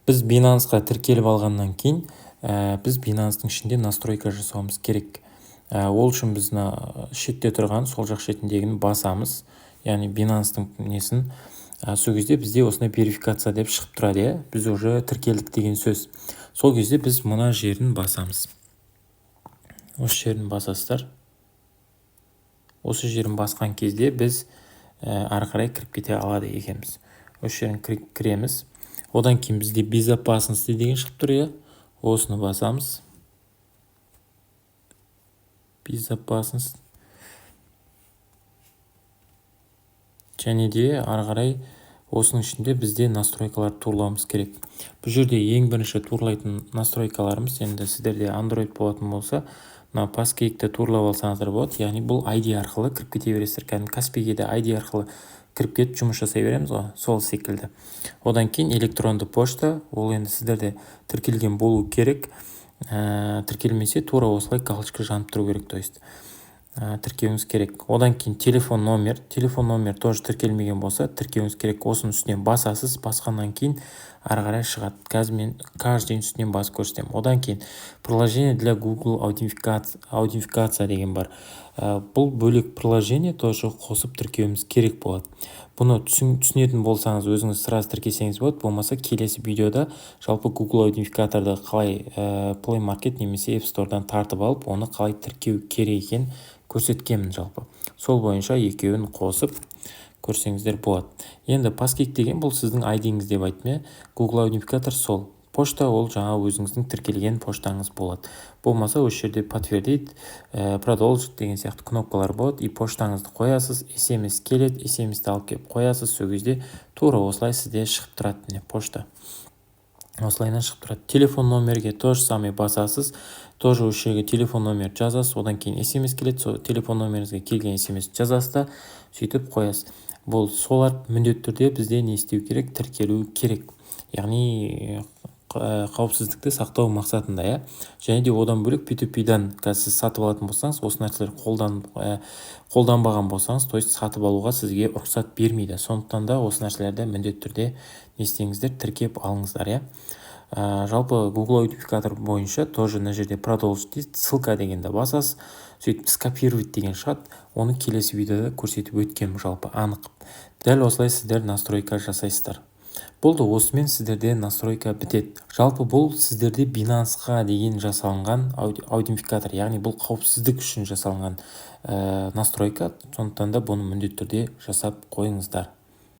Біз Binance'ға тіркеліп алғаннан кейін біз Binance'тың ішінде настройка жасауымыз керек. Ол үшін біз шетте тұрған сол жақ шетіндегіні басамыз. Яғни Binance'тың несін. Сол кезде бізде осындай верификация деп шығып тұрады, біз уже тіркелдік деген сөз. Сол кезде біз мына жерін басамыз. Осы жерін басасыздар. Осы жерін басқан кезде біз ары қарай кіріп кете алады екенбіз. Осы жерін кіреміз. Одан кейін бізде безопасности деген шығып тұр, осыны басамыз. Безопасность. Және де ары қарай осының ішінде бізде настройкалар турлауымыз керек. Бұл жерде ең бірінші турлайтын настройкаларымыз, енді сіздерде Android болатын болса, мына паскейкті турлап алсаңыздар болады. Яғни бұл ID арқылы кіріп кете бересіздер. Кәдімгі Каспиге де ID арқылы кіріп кетіп жұмыс жасай береміз ғой, сол секілді. Одан кейін электронды почта, ол енді сіздерде тіркелген болу керек. Тіркелмесе тура осылай галочка жанып тұру керек, то есть тіркеуіңіз керек. Одан кейін телефон номер тоже тіркелмеген болса тіркеуіңіз керек. Осының үстінен басасыз, басқаннан кейін ары қарай шығады. Қазір мен каждый үстінен басып көрсетемін. Одан кейін приложение для Google аутентификация деген бар. Бұл бөлек приложение тоже қосып тіркеуіміз керек болады. Бұны түсінетін болсаңыз өзіңіз сразу тіркесеңіз болады. Болмаса келесі видеода жалпы Google аутентификаторды қалай Play Market немесе App Store'дан тартып алып, оны қалай тіркеу керек екен көрсеткенмін жалпы. Сол бойынша екеуін қосып көрсеңіздер болады. Енді паскейк деген бұл сіздің ID-іңіз деп айтты. Google аутентификатор сол. Почта ол жаңа өзіңіздің тіркелген поштаңыз болады. Болмаса осы жерде подтвердить, продолжить деген сияқты кнопкалар болады. И поштаңызды қоясыз, SMS келеді, SMS-ті алып келіп қоясыз. Сол кезде тура осылай сізде шығып тұрады почта. Осылайынан шығып тұрады. Телефон номерге тоже самый басасыз. Тоже осы жерге телефон номер жазасыз. Одан кейін SMS келеді. Сол телефон номеріңізге келген SMS жазасыз да сөйтіп қоясыз. Бұл солар міндетті түрде бізде не істеу керек? Тіркелу керек. Яғни қауіпсіздікті сақтау мақсатында, және де одан бөлек P2P-дан сіз сатып алатын болсаңыз, осы нәрселер қолданбаған болсаңыз, то есть сатып алуға сізге рұқсат бермейді. Сондықтан да осы нәрселерді міндетті түрде не істеңіздер, тіркеп алыңыздар. Жалпы Google аутентификатор бойынша тоже мына жерде продолжить дейді, ссылка дегенді басасыз, сөйтіп скопировать деген шығады. Оны келесі видеода көрсетіп өткенмін жалпы анық. Дәл осылай сіздер настройка жасайсыздар. Болды, осымен сіздерде настройка бітеді. Жалпы бұл сіздерде Binance-ға деген жасалынған аутентификатор, яғни бұл қауіпсіздік үшін жасалынған настройка. Сондықтан да бұны міндетті түрде жасап қойыңыздар.